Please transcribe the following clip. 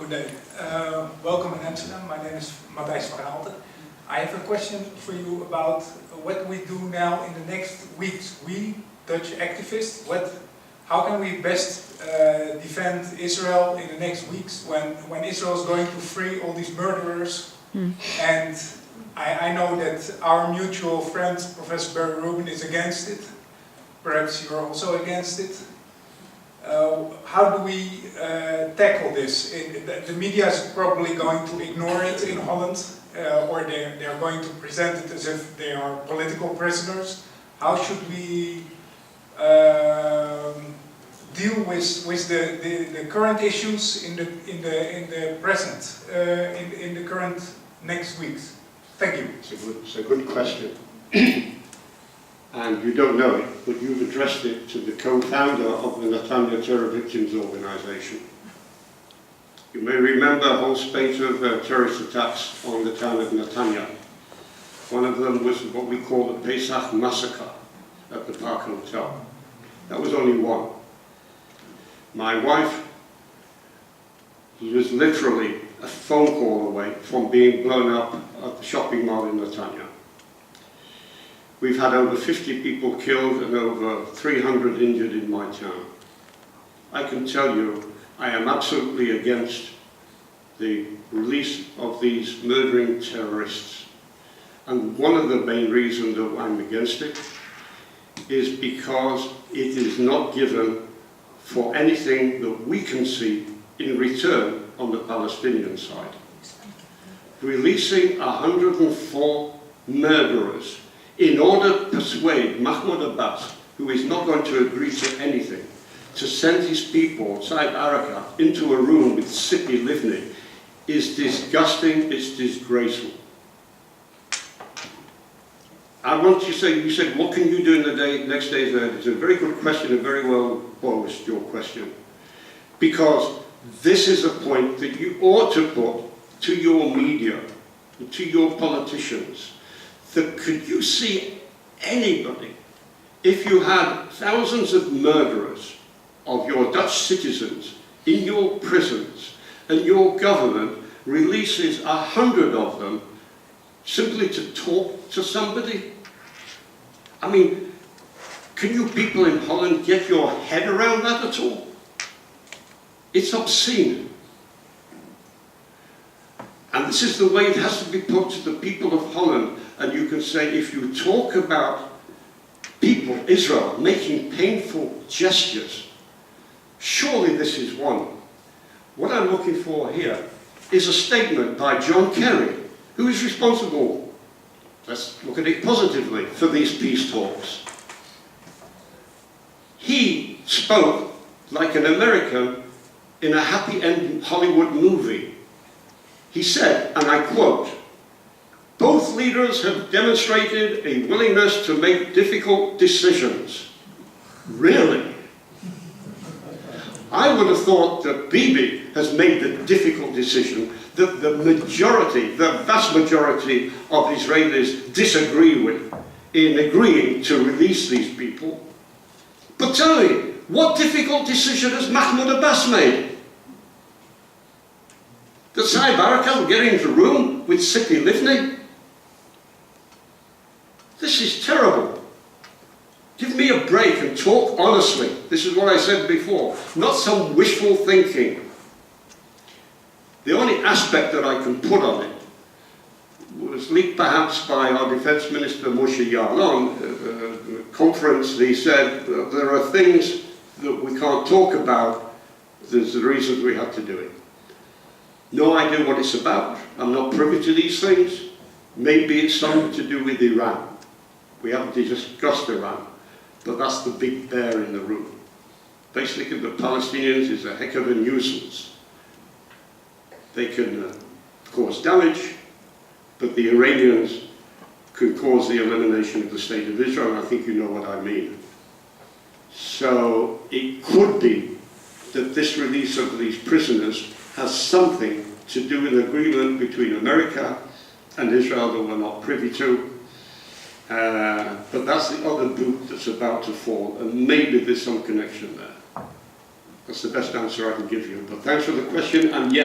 Good day. Welcome in Amsterdam. My name is Matthijs van Raalte. I have a question for you about what we do now in the next weeks. We, Dutch activists, how can we best defend Israel in the next weeks when Israel is going to free all these murderers? And I know that our mutual friend, Professor Barry Rubin, is against it. Perhaps you're also against it. How do we tackle this? The media is probably going to ignore it in Holland, or they're going to present it as if they are political prisoners. How should we deal with the current issues in the present, in the current next weeks? Thank you. It's a good question. And you don't know it, but you've addressed it to the co-founder of the Netanya Terror Victims Organization. You may remember a whole spate of terrorist attacks on the town of Netanya. One of them was what we call the Pesach Massacre at the Park Hotel. That was only one. My wife was literally a phone call away from being blown up at the shopping mall in Netanya. We've had over 50 people killed and over 300 injured in my town. I can tell you, I am absolutely against the release of these murdering terrorists. And one of the main reasons that I'm against it is because it is not given for anything that we can see in return on the Palestinian side. Releasing 104 murderers in order to persuade Mahmoud Abbas, who is not going to agree to anything, to send his people, Saeb Erekat, into a room with Tzipi Livni, is disgusting, it's disgraceful. I want you to say, you said, what can you do in the next days ahead? It's a very good question, and very well posed, your question. Because this is a point that you ought to put to your media, to your politicians, that could you see anybody, if you had thousands of murderers of your Dutch citizens in your prisons, and your government releases 100 of them simply to talk to somebody? I mean, can you people in Holland get your head around that at all? It's obscene. And this is the way it has to be put to the people of Holland. And you can say, if you talk about people, Israel, making painful gestures, surely this is one. What I'm looking for here is a statement by John Kerry, who is responsible, let's look at it positively, for these peace talks. He spoke like an American in a happy end Hollywood movie. He said, and I quote, "Both leaders have demonstrated a willingness to make difficult decisions." Really? I would have thought that Bibi has made the difficult decision that the majority, the vast majority of Israelis disagree with in agreeing to release these people. But tell me, what difficult decision has Mahmoud Abbas made? That Saeb Erekat will get into the room with Tzipi Livni? This is terrible. Give me a break and talk honestly. This is what I said before, not some wishful thinking. The only aspect that I can put on it was leaked perhaps by our Defence Minister Moshe Ya'alon. At a conference, he said, there are things that we can't talk about, there's the reasons we have to do it. No idea what it's about. I'm not privy to these things. Maybe it's something to do with Iran. We haven't discussed Iran, but that's the big bear in the room. Basically, the Palestinians is a heck of a nuisance. They can cause damage, but the Iranians can cause the elimination of the State of Israel, and I think you know what I mean. So it could be that this release of these prisoners has something to do with an agreement between America and Israel that we're not privy to. But that's the other boot that's about to fall, and maybe there's some connection there. That's the best answer I can give you. But thanks for the question, and yes.